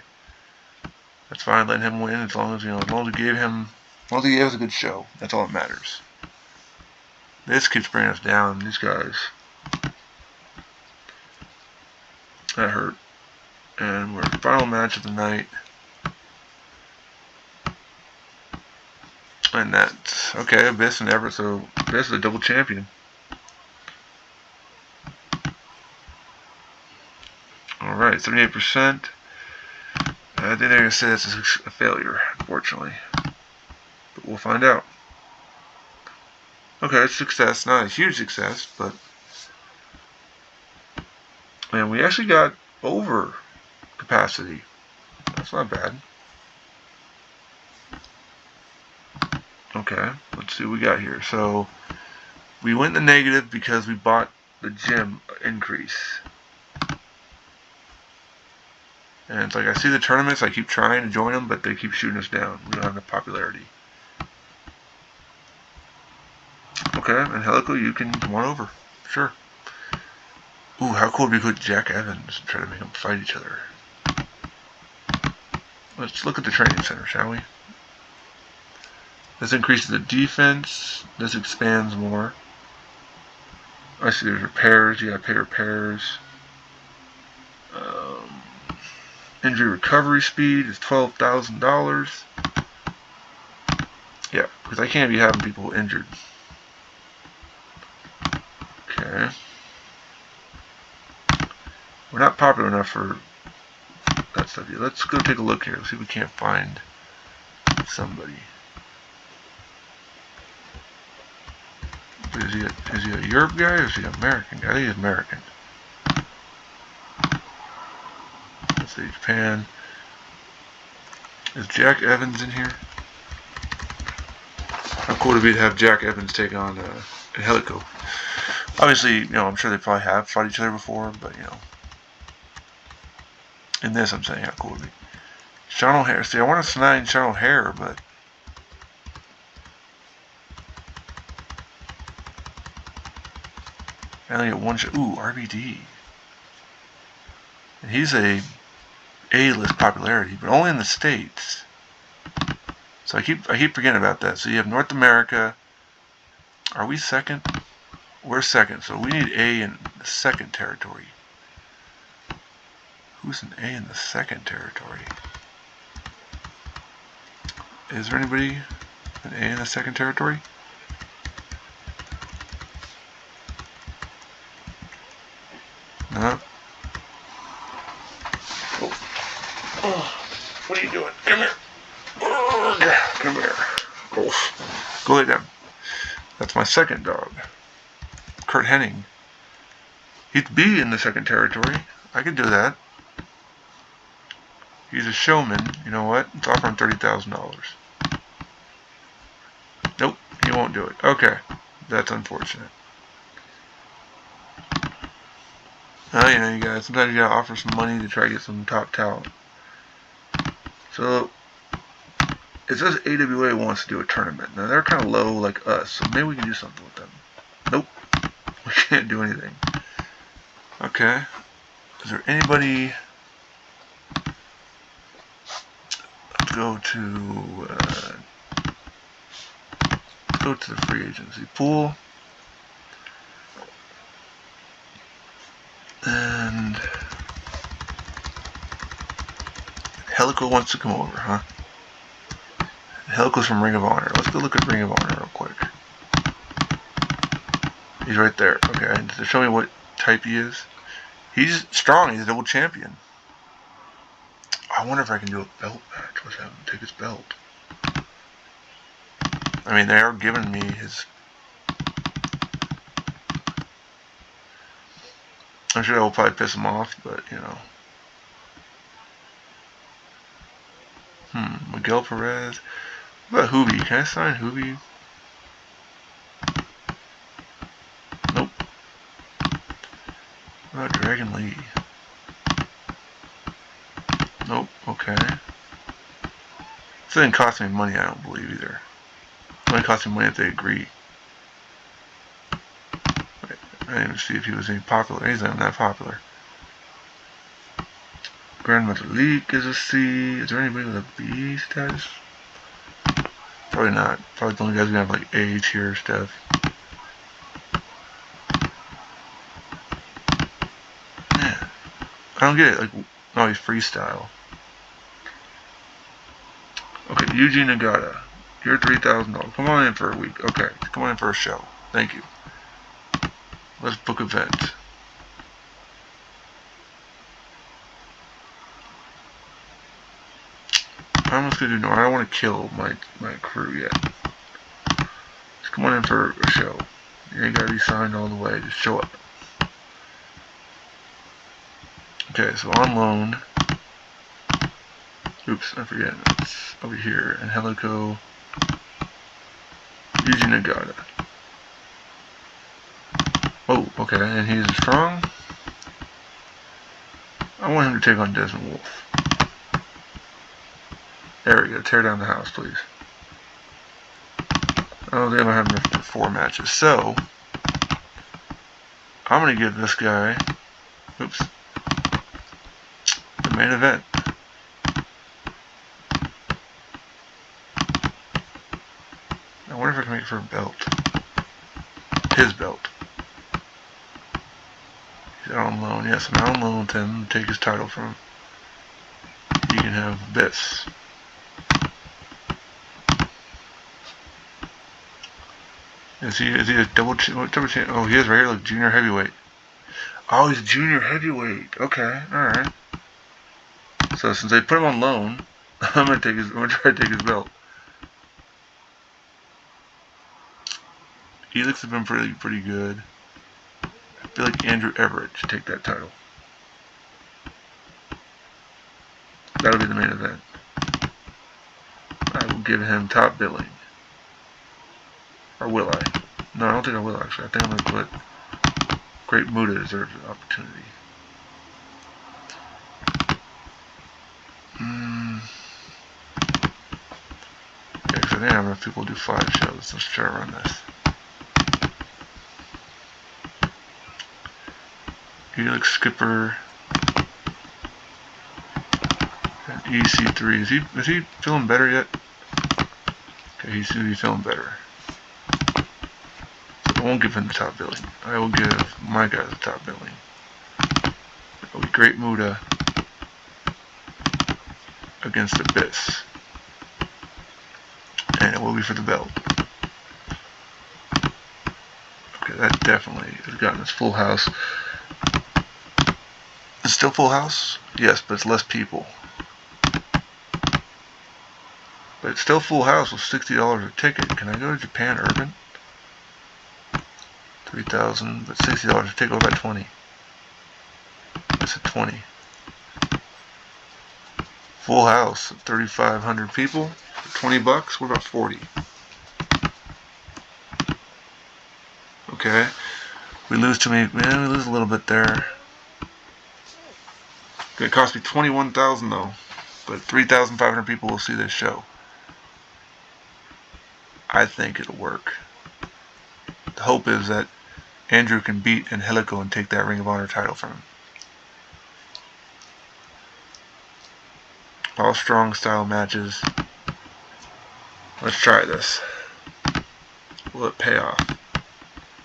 That's fine, letting him win as long as, you know, as long as he gave us a good show. That's all that matters. This keeps bringing us down, these guys. That hurt. And we're in the final match of the night. And that's, okay, Abyss and Everett, so Abyss is a double champion. Alright, 78%. I think they're going to say this is a failure, unfortunately. But we'll find out. Okay, it's success. Not a huge success, but... Man, we actually got over capacity. That's not bad. Okay, let's see what we got here. So, we went in the negative because we bought the gym increase. And it's like, I see the tournaments, I keep trying to join them, but they keep shooting us down. We don't have enough popularity. Okay, and Helico, you can come on over. Sure. Ooh, how cool would it be to put Jack Evans and try to make them fight each other? Let's look at the training center, shall we? This increases the defense. This expands more. I see there's repairs. You gotta pay repairs. Injury recovery speed is $12,000. Yeah, because I can't be having people injured. Okay. We're not popular enough for that stuff yet. Let's go take a look here. Let's see if we can't find somebody. Is he a Europe guy or is he an American guy? I think he's American. Let's see, Japan. Is Jack Evans in here? How cool would it be to have Jack Evans take on Helico? Obviously, you know, I'm sure they probably have fought each other before, but, you know. In this, I'm saying how cool it would be. Sean O'Haire. See, I want to sign Sean O'Haire, but... I only get one shot. Ooh, RBD. And he's a A-list popularity, but only in the States. So I keep forgetting about that. So you have North America. Are we second? We're second, so we need A in the second territory. Who's an A in the second territory? Is there anybody an A in the second territory? No. Oh, what are you doing? Come here. Come here. Go lay down. That's my second dog. Kurt Hennig. He'd be in the second territory. I could do that. He's a showman. You know what? Let's offer him $30,000. Nope, he won't do it. Okay, that's unfortunate. You know, you guys, sometimes you gotta offer some money to try to get some top talent. So, it says AWA wants to do a tournament. Now, they're kind of low like us, so maybe we can do something with them. Nope, we can't do anything. Okay, is there anybody... Let's go to the free agency pool. And Helico wants to come over, huh? Helico's from Ring of Honor. Let's go look at Ring of Honor real quick. He's right there. Okay, and to show me what type he is. He's strong. He's a double champion. I wonder if I can do a belt match. Let's have him take his belt. I mean, they are giving me his... I'm sure that will probably piss him off, but, you know. Miguel Perez. What about Hoobie? Can I sign Hoobie? Nope. What about Dragon Lee? Nope. Okay. This didn't cost me money, I don't believe, either. It might cost me money if they agree. Wait, I didn't even see if he was any popular. He's not that popular. Grandmother Leak is a C. Is there anybody with a B status? Probably not. Probably the only guys gonna have like A tier stuff. Man, I don't get it. Like, no, he's freestyle. Okay, Eugene Nagata. You're $3,000. Come on in for a week. Okay, come on in for a show. Thank you. Let's book event. I'm just gonna do no. I don't want to kill my crew yet. Just come on in for a show. You ain't gotta be signed all the way. Just show up. Okay, so on loan. Oops, I forget. It's over here. And Helico. Yuji Nagata. Oh, okay. And he's strong. I want him to take on Desmond Wolf. There we go. Tear down the house, please. I don't think I'm going to have enough for 4 matches. So, I'm going to give this guy, oops, the main event. I wonder if I can make it for a belt. His belt. He's out on loan. Yes, I'm out on loan with him to take his title from him. He can have this. Is he a double champ? Oh, he is right here, like junior heavyweight. Oh, he's a junior heavyweight. Okay, alright. So since they put him on loan, I'm gonna try to take his belt. Helix has been pretty good. I feel like Andrew Everett should take that title. That'll be the main event. I will give him top billing. Or will I? No, I don't think I will actually. I think I'm going to put Great Muta deserves an opportunity. Yeah, because I think I have enough people to do 5 shows. Let's try to run this. Helix Skipper. And EC3. Is he feeling better yet? Okay, he seems to be feeling better. I won't give him the top billing. I will give my guy the top billing. It will be Great Muta against Abyss. And it will be for the belt. Okay, that definitely has gotten us full house. It's still full house? Yes, but it's less people. But it's still full house with $60 a ticket. Can I go to Japan Urban? 3,000, but $60 a ticket. What about 20? That's a 20. Full house, 3,500 people, 20 bucks. What about 40? Okay, we lose too many. Man, we lose a little bit there. It cost me $21,000 though, but 3,500 people will see this show. I think it'll work. The hope is that Andrew can beat Angelico and take that Ring of Honor title from him. All strong style matches. Let's try this. Will it pay off?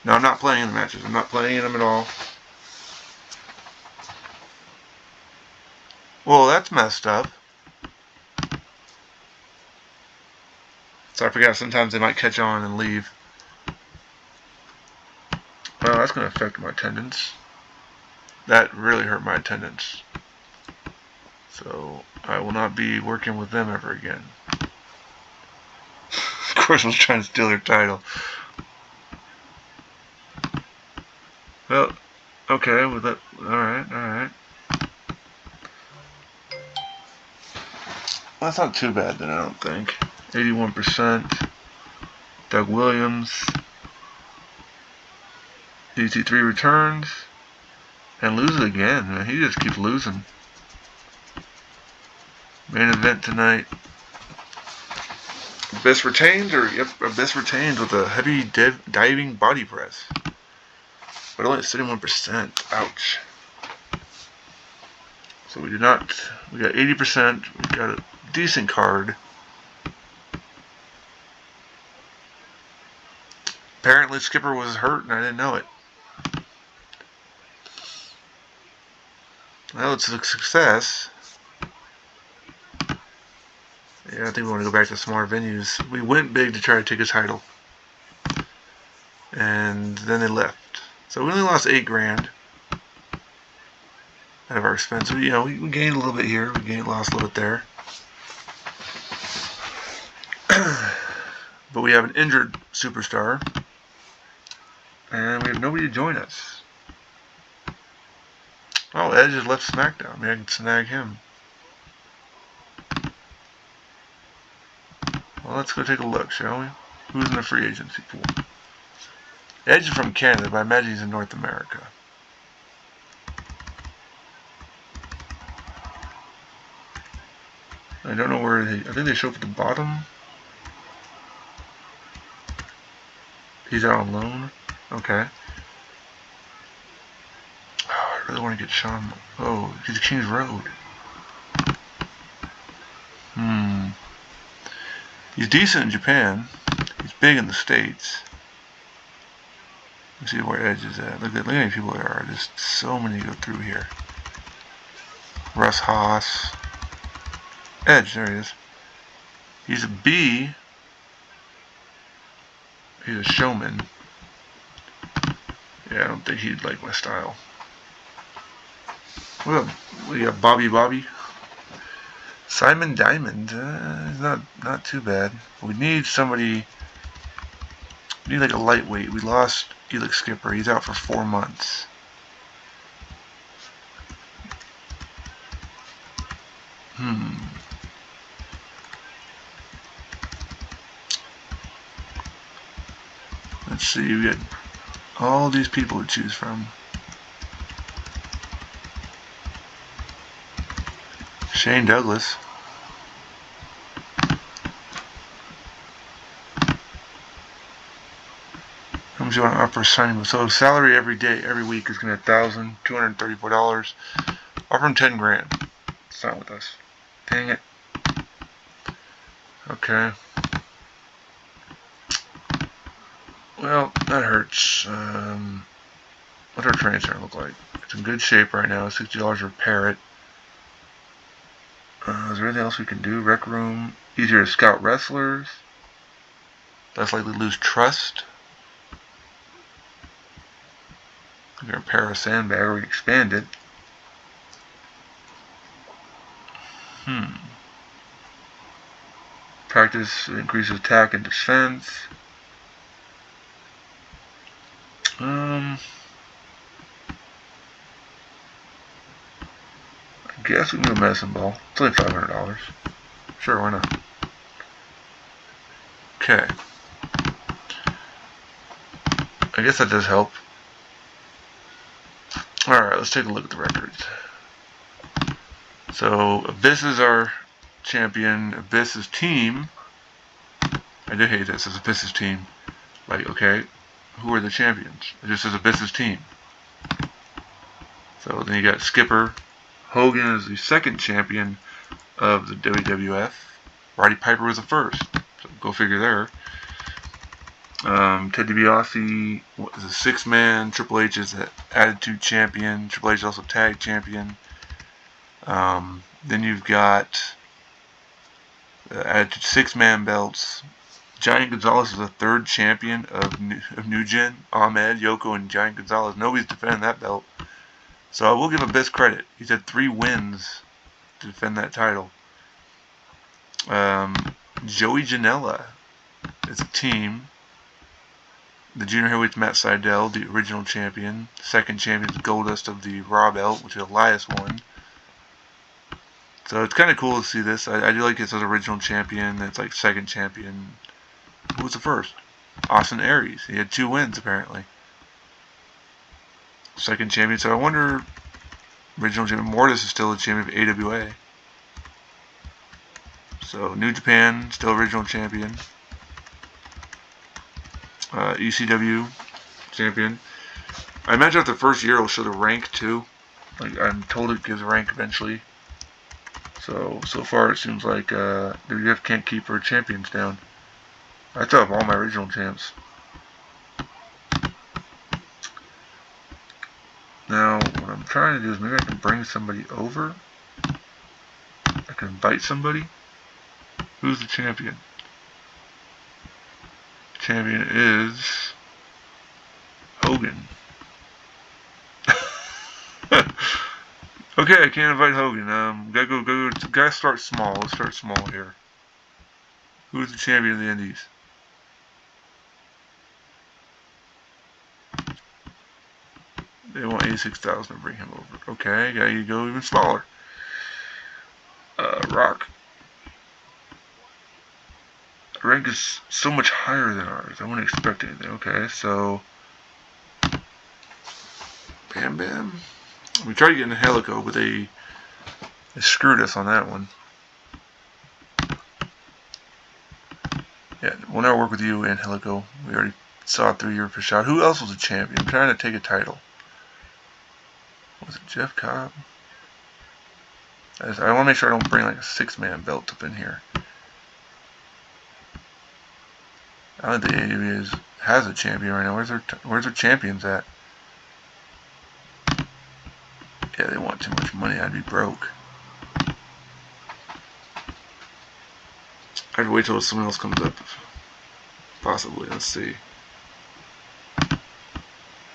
No, I'm not playing in the matches. I'm not playing in them at all. Well, that's messed up. So I forgot sometimes they might catch on and leave. Well, that's going to affect my attendance. That really hurt my attendance. So I will not be working with them ever again. Of course, I was trying to steal their title. Well, okay, with that, alright. Well, that's not too bad then, I don't think. 81%. Doug Williams. DC3 returns. And loses again, man. He just keeps losing. Main event tonight. Abyss retains, Abyss retains with a heavy diving body press. But only at 71%. Ouch. So we got 80%. We got a decent card. Apparently Skipper was hurt and I didn't know it. Well, it's a success. Yeah, I think we want to go back to smaller venues. We went big to try to take a title. And then they left. So we only lost $8 grand out of our expense. We gained a little bit here. We lost a little bit there. But we have an injured superstar. And we have nobody to join us. Oh, Edge has left SmackDown. Maybe I can snag him. Well, let's go take a look, shall we? Who's in the free agency pool? Edge is from Canada, but I imagine he's in North America. I don't know where I think they show up at the bottom. He's out on loan. Okay. Oh, I really want to get Sean. Oh, he's Kings Road. He's decent in Japan. He's big in the States. Let's see where Edge is at. Look at how many people there are. Just so many go through here. Russ Haas. Edge, there he is. He's a B. He's a showman. Yeah, I don't think he'd like my style. Well, we got Bobby. Simon Diamond. Not too bad. We need somebody. We need like a lightweight. We lost Elix Skipper. He's out for 4 months. Let's see. We got all these people to choose from. Shane Douglas. How much you want to offer signing? So salary every week is going to be $1,234. Offer him 10 grand. It's not with us. Dang it. Okay. Well, that hurts. What's our training center look like? It's in good shape right now. $60 to repair it. Is there anything else we can do? Rec room. Easier to scout wrestlers. Less likely to lose trust. We can repair a sandbag or we can expand it. Practice increases attack and defense. I guess we can do medicine ball. It's only $500. Sure, why not? Okay. I guess that does help. Alright, let's take a look at the records. So, Abyss is our champion. Abyss's team. I do hate this. It's Abyss's team. Like, okay, who are the champions? It just says Abyss's team. So then you got Skipper. Hogan is the second champion of the WWF. Roddy Piper was the first. So go figure there. Ted DiBiase is a 6-man. Triple H is the Attitude Champion. Triple H is also Tag Champion. Then you've got the Attitude 6-man belts. Giant Gonzalez is the third champion of New Gen. Ahmed, Yoko, and Giant Gonzalez. Nobody's defending that belt. So I will give Abyss credit. He's had 3 wins to defend that title. Joey Janela is a team. The junior heavyweights Matt Seidel, the original champion. Second champion is Goldust of the Raw belt, which Elias won. So it's kind of cool to see this. I do like this as original champion. It's like second champion. Who was the first? Austin Aries. He had 2 wins apparently. Second champion. So I wonder. Original champion Mortis is still the champion of AWA. So New Japan still original champion. ECW champion. I imagine after the first year it'll show the rank too. Like I'm told it gives a rank eventually. So far it seems like WWF can't keep her champions down. I still have all my original champs. Now what I'm trying to do is maybe I can bring somebody over. I can invite somebody. Who's the champion? Champion is Hogan. Okay, I can't invite Hogan. Gotta start small. Let's start small here. Who's the champion of the Indies? They want 86,000 to bring him over. Okay, gotta go even smaller. Rock. Rank is so much higher than ours. I wouldn't expect anything. Okay, so Bam Bam. We tried to get in Helico, but they screwed us on that one. Yeah, we'll never work with you, Angelico. We already saw it through your shot. Who else was a champion? I'm trying to take a title. Was it Jeff Cobb? I want to make sure I don't bring like a 6-man belt up in here. I don't think the AEW has a champion right now. Where's their champions at? Yeah, they want too much money. I'd be broke. I'd wait till someone else comes up. Possibly. Let's see.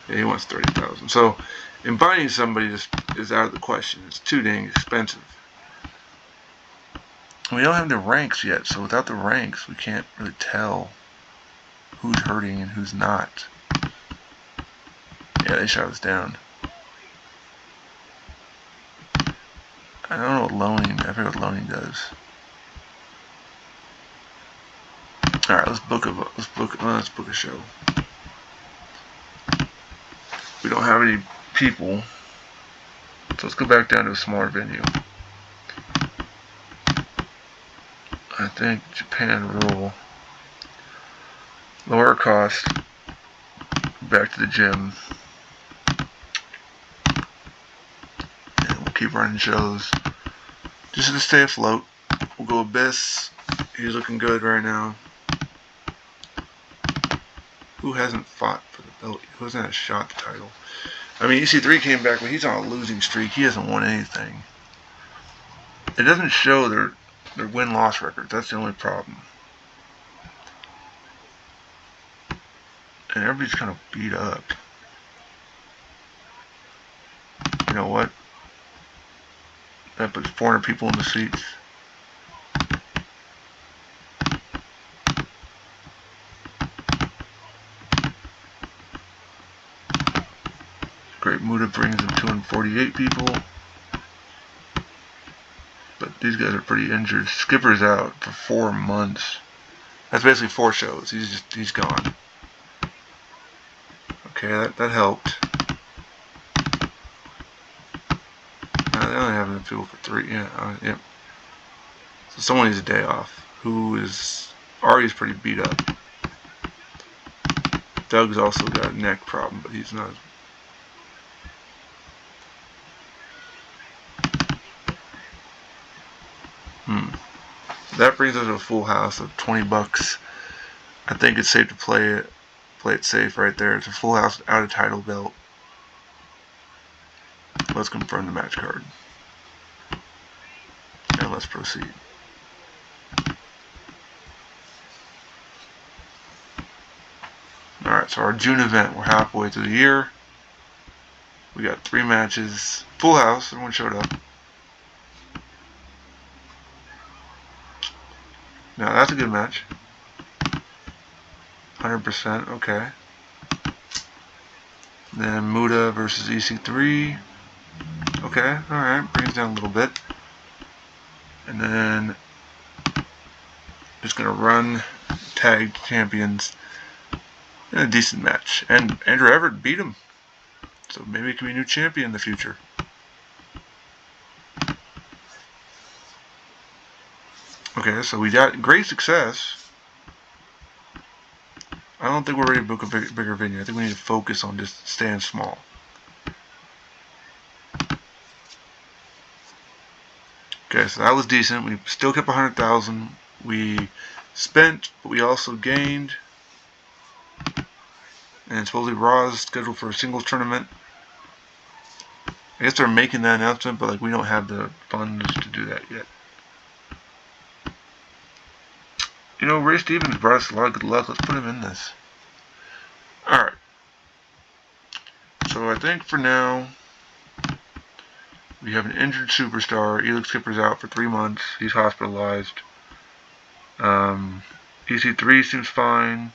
Yeah, he wants 30,000. So, inviting somebody just is out of the question. It's too dang expensive. We don't have the ranks yet, so without the ranks, we can't really tell who's hurting and who's not. Yeah, they shot us down. I don't know what loaning. I forget what loaning does. All right, let's book a show. We don't have any people, so let's go back down to a smaller venue. I think Japan rule. Lower cost. Back to the gym. And we'll keep running shows. Just to stay afloat. We'll go Abyss. He's looking good right now. Who hasn't fought for the belt? Who hasn't had a shot at the title? I mean, EC3 came back, but he's on a losing streak. He hasn't won anything. It doesn't show their win-loss records. That's the only problem. And everybody's kind of beat up. You know what? That puts 400 people in the seats. Great Muta brings in 248 people. But these guys are pretty injured. Skipper's out for 4 months. That's basically 4 shows. He's gone. Okay, that helped. They only have enough people for 3. Yeah. So someone needs a day off. Ari's pretty beat up. Doug's also got a neck problem, but he's not. That brings us to a full house of $20. I think it's safe to play it safe right there. It's a full house out of title belt. Let's confirm the match card. And let's proceed. Alright, so our June event, we're halfway through the year. We got 3 matches. Full house, everyone showed up. Now that's a good match. 100%, okay. Then Muta versus EC3. Okay, alright, brings down a little bit. And then just gonna run tag champions in a decent match. And Andrew Everett beat him. So maybe it can be a new champion in the future. Okay, so we got great success. I don't think we're ready to book a bigger venue. I think we need to focus on just staying small. Okay, so that was decent. We still kept 100,000. We spent, but we also gained. And supposedly Raw is scheduled for a singles tournament. I guess they're making that announcement, but like we don't have the funds to do that yet. You know, Ray Stevens brought us a lot of good luck. Let's put him in this. Alright. So I think for now, we have an injured superstar. Elix Skipper's out for 3 months. He's hospitalized. EC3 seems fine.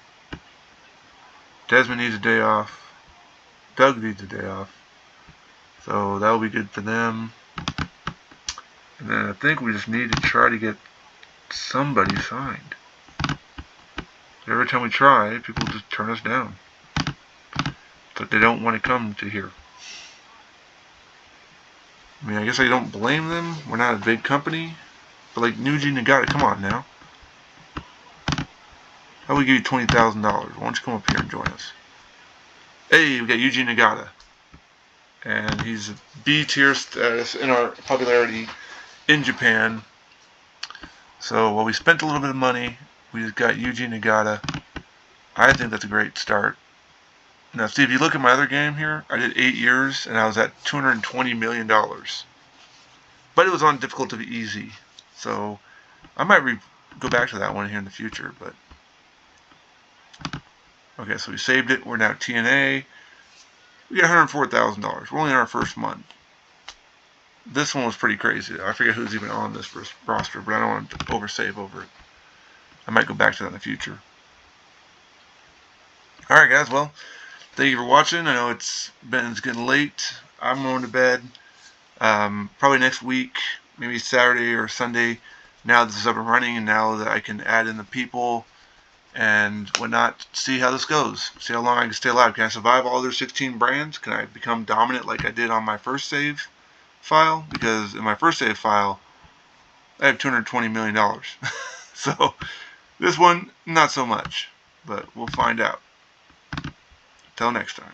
Desmond needs a day off. Doug needs a day off. So that will be good for them. And then I think we just need to try to get somebody signed. Every time we try, people just turn us down. But they don't want to come to here. I mean, I guess I don't blame them. We're not a big company. But like Yuji Nagata, come on now. How about we give you $20,000? Why don't you come up here and join us? Hey, we got Yuji Nagata. And he's a B tier status in our popularity in Japan. So while we spent a little bit of money, we just got Yuji Nagata. I think that's a great start. Now, see, if you look at my other game here, I did 8 years, and I was at $220 million. But it was on difficult to be easy. So I might go back to that one here in the future. But okay, so we saved it. We're now TNA. We got $104,000. We're only in our first month. This one was pretty crazy. I forget who's even on this roster, but I don't want to oversave over it. I might go back to that in the future. Alright guys, well, thank you for watching. I know it's getting late. I'm going to bed. Probably next week, maybe Saturday or Sunday, now this is up and running, and now that I can add in the people and whatnot, see how this goes. See how long I can stay alive. Can I survive all their 16 brands? Can I become dominant like I did on my first save file? Because in my first save file, I have $220 million. So, this one, not so much. But we'll find out. Till next time.